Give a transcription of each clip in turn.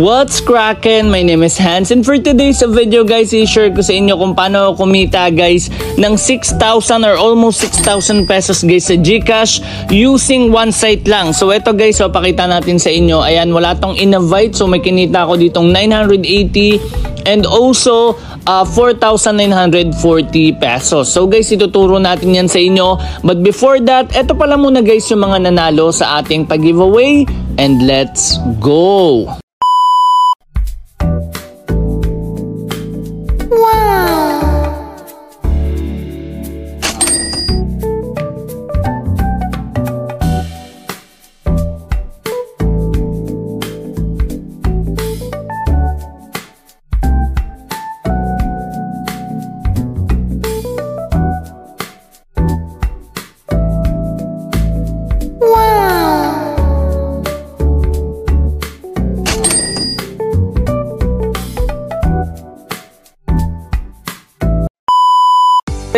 What's crackin'? My name is Hans, and for today's video guys, i-share ko sa inyo kung paano kumita guys ng 6,000 or almost 6,000 pesos guys sa GCash using one site lang. So ito guys, so pakita natin sa inyo. Ayan, wala tong in-invite, so may kinita ako ditong 980 and also 4,940 pesos. So guys, ituturo natin yan sa inyo. But before that, eto pala muna guys yung mga nanalo sa ating pag-giveaway. And let's go!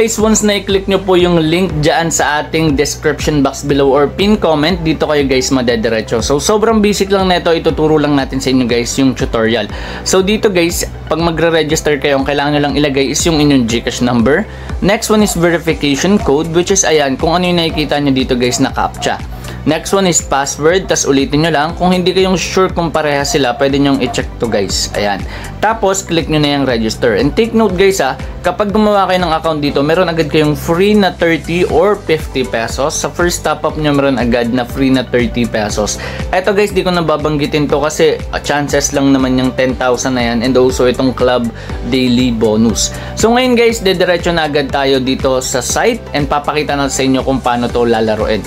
Guys, once na i-click nyo po yung link dyan sa ating description box below or pin comment, dito kayo guys madediretso. So sobrang basic lang neto, ituturo lang natin sa inyo guys yung tutorial. So dito guys, pag magre-register kayo, ang kailangan nyo lang ilagay is yung inyong GCash number. Next one is verification code, which is ayan, kung ano yung nakikita nyo dito guys na CAPTCHA. Next one is password, tas ulitin nyo lang. Kung hindi kayong sure kung pareha sila, pwede nyong i-check to guys. Ayan. Tapos, click nyo na yung register. And take note guys kapag gumawa kayo ng account dito, meron agad kayong free na 30 or 50 pesos. Sa first top up nyo, meron agad na free na 30 pesos. Eto guys, di ko nababanggitin to kasi chances lang naman yung 10,000 na yan. And also itong club daily bonus. So ngayon guys, dediretso na agad tayo dito sa site and papakita natin sa inyo kung paano to lalaroin.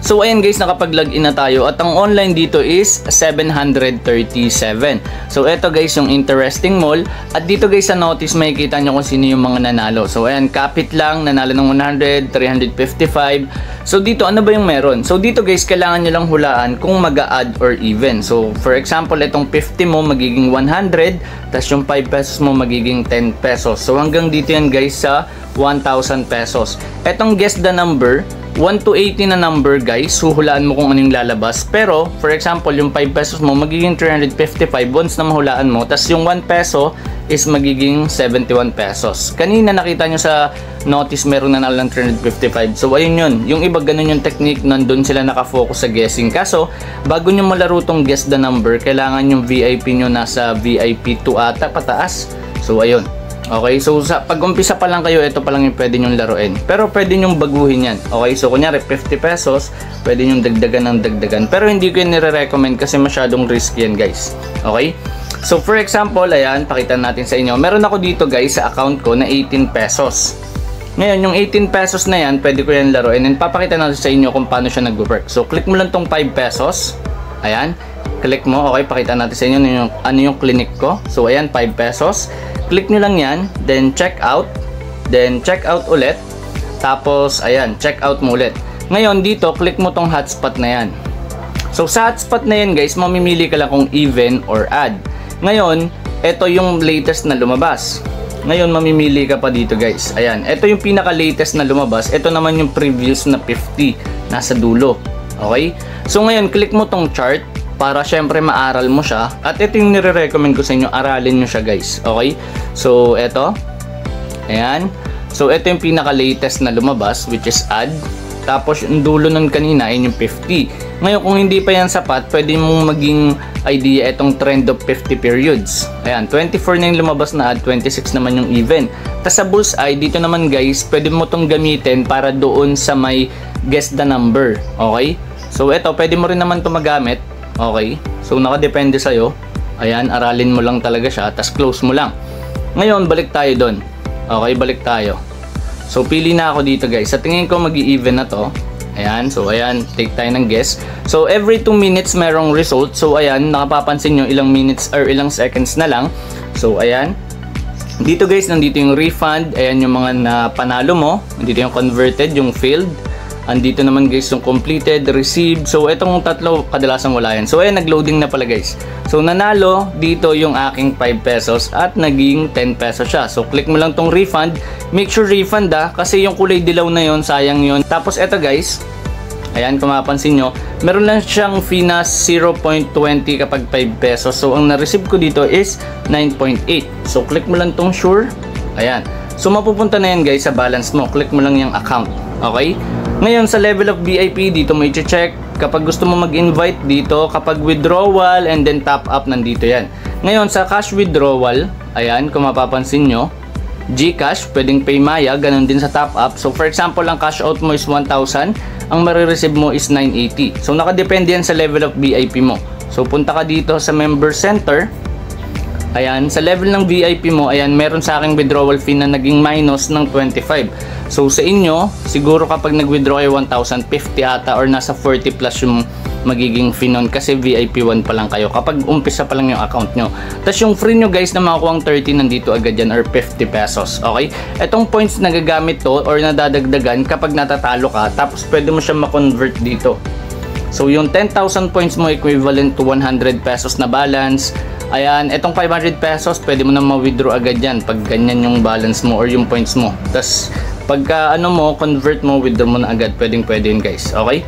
So ayan guys, nakapag-login na tayo at ang online dito is 737. So eto guys yung interesting mall at dito guys sa notice makikita nyo kung sino yung mga nanalo. So ayan, kapit lang, nanalo ng 100, 355. So dito ano ba yung meron? So dito guys, kailangan nyo lang hulaan kung mag-a-add or even. So for example, itong 50 mo magiging 100, tas yung 5 pesos mo magiging 10 pesos. So hanggang dito yan guys sa 1,000 pesos. Etong guess the number, 1 to 80 na number guys, huhulaan mo kung anong lalabas. Pero for example, yung 5 pesos mo magiging 355 once na mahulaan mo, tas yung 1 peso is magiging 71 pesos. Kanina nakita nyo sa notice meron na lang 355. So ayun yun, yung iba ganun yung technique, nandun sila nakafocus sa guessing. Kaso bago nyo malaro tong guess the number, kailangan yung VIP nyo nasa VIP 2 ata pataas. So ayun. Okay, so sa pag-umpisa pa lang kayo, ito pa lang yung pwede nyong laruin. Pero pwede nyong baguhin yan. Okay, so kunyari 50 pesos, pwede nyong dagdagan ng dagdagan. Pero hindi ko yung nire-recommend kasi masyadong risky yan guys. Okay, so for example, ayan, pakita natin sa inyo. Meron ako dito guys sa account ko na 18 pesos. Ngayon, yung 18 pesos na yan, pwede ko yan laruin. And papakita natin sa inyo kung paano siya nag-work. So click mo lang tong 5 pesos. Ayan, click mo. Okay, pakita natin sa inyo ano yung clinic ko. So ayan, 5 pesos. Click nyo lang yan, then check out ulit, tapos ayan, check out mo ulit. Ngayon dito, click mo tong hotspot na yan. So sa hotspot na yan guys, mamimili ka lang kung even or add. Ngayon, ito yung latest na lumabas. Ngayon, mamimili ka pa dito guys. Ayan, ito yung pinaka latest na lumabas. Ito naman yung previous na 50, nasa dulo. Okay? So ngayon, click mo tong chart para syempre maaral mo siya. At ito yung nire-recommend ko sa inyo, aralin nyo siya guys. Okay? So ito, ayan. So ito yung pinaka-latest na lumabas, which is add. Tapos yung dulo nun kanina ay yung 50. Ngayon kung hindi pa yan sapat, pwede mong maging idea itong trend of 50 periods. Ayan, 24 na yung lumabas na add, 26 naman yung even. Tapos sa bullseye, dito naman guys, pwede mo itong gamitin para doon sa may guess the number. Okay? So ito, pwede mo rin naman ito magamit. Okay, so nakadepende sa'yo. Ayan, aralin mo lang talaga siya, tas close mo lang. Ngayon, balik tayo doon. Okay, balik tayo. So pili na ako dito guys. Sa tingin ko mag-i-even na to. Ayan, so ayan, take tayo ng guess. So every 2 minutes merong result. So ayan, nakapapansin nyo ilang minutes or ilang seconds na lang. So ayan, dito guys, nandito yung refund. Ayan yung mga napanalo mo. Nandito yung converted, yung failed. Andito naman guys yung completed, received. So itong tatlo kadalasan wala yan. So ayan, nag-loading na pala guys. So nanalo dito yung aking 5 pesos at naging 10 pesos siya. So click mo lang tong refund. Make sure refund kasi yung kulay dilaw na yon, sayang yon. Tapos eto guys, Ayan, kung mapapansin nyo, meron lang siyang fee na 0.20 kapag 5 pesos. So, ang na-receive ko dito is 9.8. So, click mo lang tong sure. Ayan. So, mapupunta na yan guys sa balance mo. Click mo lang yung account. Okay? Ngayon, sa level of VIP, dito mo i-check. Kapag gusto mo mag-invite dito, kapag withdrawal and then top up, nandito yan. Ngayon, sa cash withdrawal, ayan, kung mapapansin nyo, GCash, pwedeng Paymaya, ganun din sa top up. So, for example, ang cash out mo is 1,000. Ang marireceive mo is 980. So, nakadepende yan sa level of VIP mo. So, punta ka dito sa member center. Ayan, sa level ng VIP mo, ayan, meron sa aking withdrawal fee na naging minus ng 25. So, sa inyo, siguro kapag nag-withdraw kayo 1,050 ata or nasa 40 plus yung magiging fee nun kasi VIP 1 pa lang kayo kapag umpisa pa lang yung account nyo. Tapos yung free nyo guys na makakuha ang 30 nandito agad yan or 50 pesos. Okay? Etong points na gagamit to or nadadagdagan kapag natatalo ka tapos pwede mo siya ma-convert dito. So yung 10,000 points mo equivalent to 100 pesos na balance. Ayan, etong 500 pesos pwede mo na ma-withdraw agad yan pag ganyan yung balance mo or yung points mo. Tapos pagka ano mo, convert mo, withdraw mo na agad. Pwede yun guys. Okay?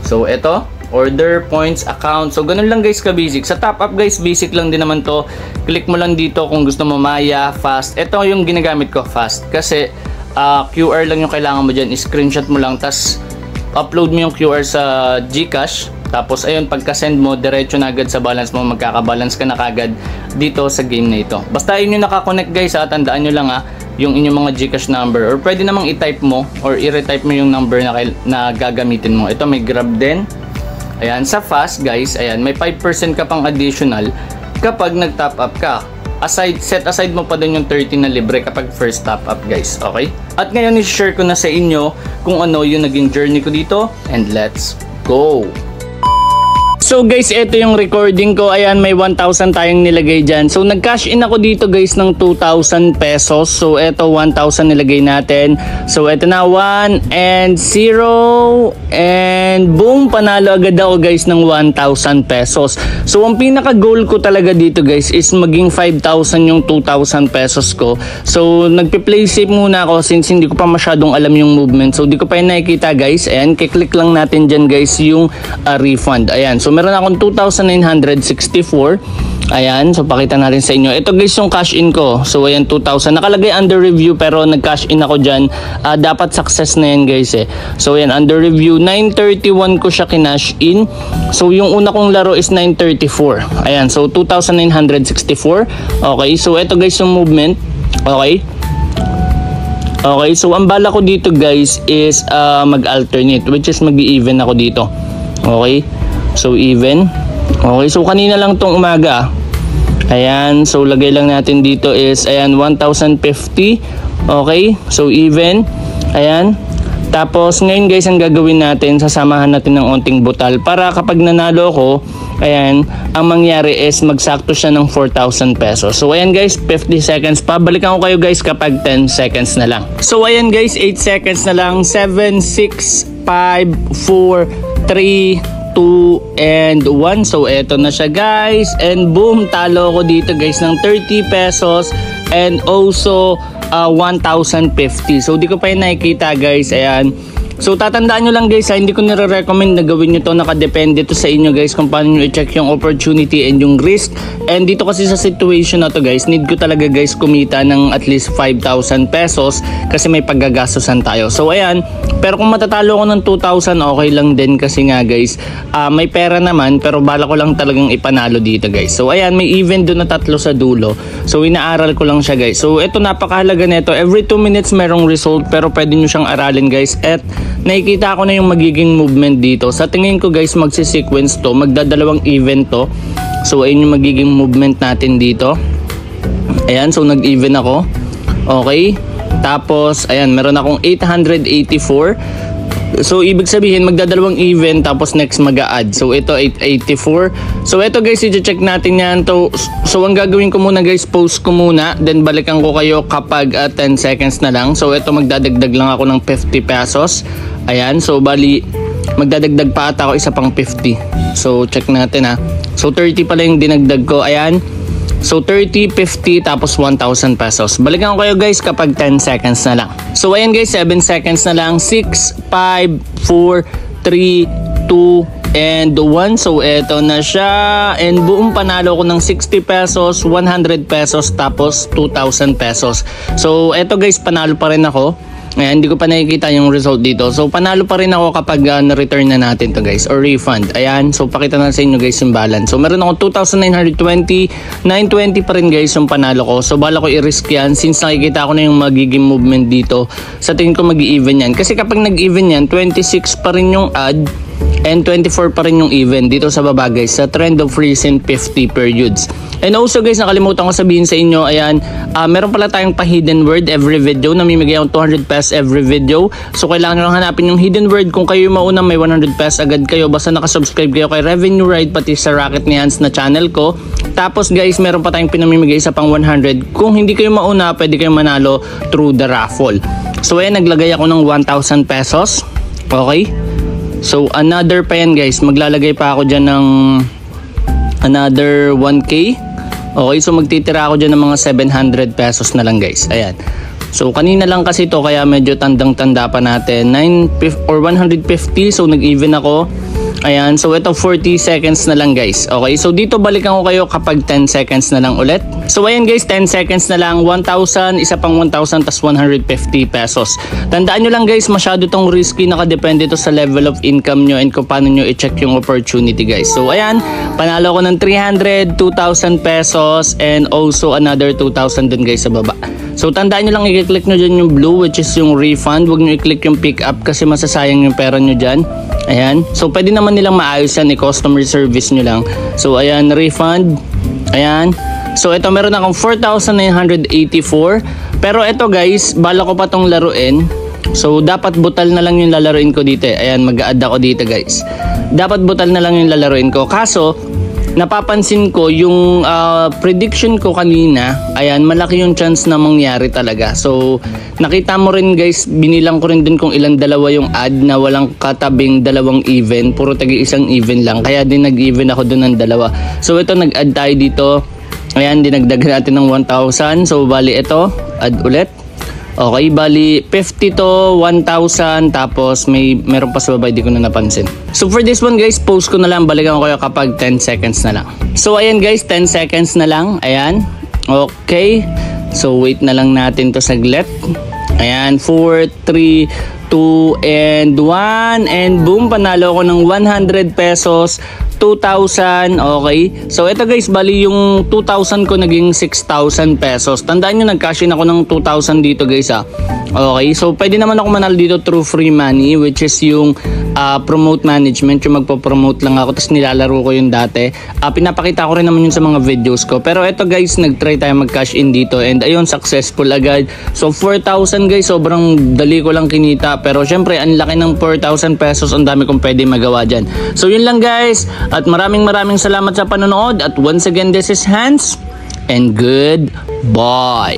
So eto, order, points, account. So, ganun lang guys ka-basic. Sa top up guys, basic lang din naman to. Click mo lang dito kung gusto mo Maya, fast. Ito yung ginagamit ko, fast. Kasi QR lang yung kailangan mo dyan. Screenshot mo lang, tas upload mo yung QR sa GCash. Tapos, ayun, pagka-send mo, diretso na agad sa balance mo. Magkaka-balance ka na kagad dito sa game na ito. Basta yun yung nakakonect guys ha. Tandaan nyo lang ha, yung inyong mga GCash number. Or pwede namang i-type mo or i-retype mo yung number na gagamitin mo. Ito may Grab din. Ayan, sa fast guys, ayan, may 5% ka pang additional kapag nag-top up ka. Set aside mo pa din yung 30 na libre kapag first top up guys, okay? At ngayon i-share ko na sa inyo kung ano yung naging journey ko dito and let's go! So guys, ito yung recording ko. Ayan, may 1,000 tayong nilagay dyan. So nag-cash in ako dito guys ng 2,000 pesos. So ito 1,000 nilagay natin. So ito na 1 and 0 and boom, panalo agad ako guys ng 1,000 pesos. So ang pinaka goal ko talaga dito guys is maging 5,000 yung 2,000 pesos ko. So nagpe-play safe muna ako since hindi ko pa masyadong alam yung movement. So di ko pa yung nakikita guys. Ayan, kiklik lang natin dyan guys yung refund. Ayan, so meron akong 2,964. Ayan, so pakita natin sa inyo. Ito guys yung cash in ko. So ayan, 2,000. Nakalagay under review pero nag-cash in ako dyan. Dapat success na yan guys eh. So ayan, under review. 931 ko siya kinash in. So yung una kong laro is 934. Ayan, so 2,964. Okay, so ito guys yung movement. Okay. Okay, so ang bala ko dito guys is mag-alternate, which is mag-even ako dito. Okay. So even. Okay, so kanina lang tong umaga. Ayan, so lagay lang natin dito is ayan 1,050. Okay, so even. Ayan. Tapos ngayon guys, ang gagawin natin, sasamahan natin ng onting butal para kapag nanalo ko, ayan, ang mangyari is magsakto siya ng 4,000 pesos. So ayan guys, 50 seconds pa. Balikan ko kayo guys kapag 10 seconds na lang. So ayan guys, 8 seconds na lang. 7, 6, 5, 4, 3, 2 and 1. So eto na siya guys, and boom, talo ko dito guys ng 30 pesos and also 1,050. So di ko pa yung nakikita guys. Ayan, so tatandaan nyo lang guys ha, hindi ko nire-recommend na gawin nyo to. Nakadepende to sa inyo guys kung paano nyo i-check yung opportunity and yung risk. And dito kasi sa situation na to guys, need ko talaga guys kumita ng at least 5,000 pesos kasi may paggagastosan tayo. So ayan, pero kung matatalo ko ng 2,000, okay lang din kasi nga guys, may pera naman pero bala ko lang talagang ipanalo dito guys. So ayan, may even doon na 3 sa dulo. So inaaral ko lang siya guys. So ito, napakahalaga nito. Every 2 minutes merong result pero pwede nyo siyang aralin guys. At nakikita ko na yung magiging movement dito. Sa tingin ko guys, magsi-sequence to. Magdadalawang event to. So ayun yung magiging movement natin dito. Ayan, so nag-even ako. Okay. Tapos, ayan, meron akong 884. So, ibig sabihin, magdadalawang event, tapos next mag-a-add. So, ito, 884. So, ito guys, i-check natin yan. So, ang gagawin ko muna guys, post ko muna. Then, balikan ko kayo kapag 10 seconds na lang. So, ito, magdadagdag lang ako ng 50 pesos. Ayan, so, bali, magdadagdag pa ata ako isa pang 50. So, check natin ha. So, 30 pala yung dinagdag ko. Ayan. So 30, 50, tapos 1,000 pesos. Balikan ko kayo guys kapag 10 seconds na lang. So ayan guys, 7 seconds na lang. 6, 5, 4, 3, 2, and 1. So eto na siya, and buong panalo ko ng 60 pesos, 100 pesos, tapos 2,000 pesos. So eto guys, panalo pa rin ako. Ayan, hindi ko pa nakikita yung result dito. So panalo pa rin ako kapag na-return na natin to guys, or refund. Ayan, so pakita na sa inyo guys yung balance. So meron ako 2,920, 920 pa rin guys yung panalo ko. So bala ko i-risk yan since nakikita ko na yung magiging movement dito. Sa tingin ko mag-i-even yan. Kasi kapag nag-even yan, 26 pa rin yung odd and 24 pa rin yung even dito sa baba guys, sa trend of recent 50 periods. And also guys, nakalimutan ko sabihin sa inyo, ayan, meron pala tayong pa-hidden word every video. Namimigay akong 200 pesos every video. So kailangan nyo lang hanapin yung hidden word. Kung kayo mauna, may 100 pesos agad kayo. Basta nakasubscribe kayo kay Revenue Ride, pati sa Rocket ni Hans na channel ko. Tapos guys, meron pa tayong pinamimigay sa pang 100. Kung hindi kayo mauna, pwede kayo manalo through the raffle. So ayan, naglagay ako ng 1,000 pesos. Okay? So another pa yan guys, maglalagay pa ako dyan ng another 1k. Okay, so magtitira ako dyan ng mga 700 pesos na lang guys. Ayan. So kanina lang kasi to, kaya medyo tandang-tanda pa natin. 150 so nag-even ako. Ayan, so ito 40 seconds na lang guys. Okay, so dito balikan ko kayo kapag 10 seconds na lang ulit. So ayan guys, 10 seconds na lang, 1,000, isa pang 1,000, tas 150 pesos. Tandaan nyo lang guys, masyado tong risky, nakadepende to sa level of income nyo and kung paano nyo i-check yung opportunity guys. So ayan, panalo ko ng 300, 2,000 pesos, and also another 2,000 dun guys sa baba. So tandaan nyo lang, i-click nyo dyan yung blue, which is yung refund. Huwag nyo i-click yung pick up kasi masasayang yung pera nyo dyan. Ayan, so pwede naman nilang maayos yan, i-customer service nyo lang. So ayan, refund. Ayan, so ito meron akong 4,984. Pero ito guys, bala ko pa tong laruin. So dapat butal na lang yung lalaruin ko dito. Ayan, mag-a-add ako dito guys. Dapat butal na lang yung lalaruin ko. Kaso napapansin ko yung prediction ko kanina, ayan, malaki yung chance na mangyari talaga. So nakita mo rin guys, binilang ko rin dun kung ilang dalawa yung add na walang katabing dalawang even, puro tagi isang even lang, kaya din nag-even ako dun ng dalawa. So ito, nag-add tayo dito. Ayan, dinagdagan natin ng 1,000. So bali ito, add ulit. Okay, bali 50 to 1,000, tapos meron pa sa baba, di ko na napansin. So for this one guys, post ko na lang, balikan ko kayo kapag 10 seconds na lang. So ayan guys, 10 seconds na lang. Ayan, okay. So wait na lang natin to saglit. Ayan, 4, 3, 2, and 1, and boom, panalo ko ng 100 pesos, 2,000. Okay, so ito guys, bali yung 2,000 ko naging 6,000 pesos. Tandaan nyo, nag-cash in ako ng 2,000 dito guys ha. Okay, so pwede naman ako manalo dito through free money, which is yung promote management, yung magpo-promote lang ako tapos nilalaro ko yung dati. Pinapakita ko rin naman yun sa mga videos ko. Pero ito guys, nag-try tayo mag-cash in dito, and ayun, successful agad. So 4,000 guys, sobrang dali ko lang kinita. Pero syempre, ang laki ng 4,000 pesos, ang dami kong pwede magawa dyan. So yun lang guys, at maraming salamat sa panonood. At once again, this is Hans, and goodbye.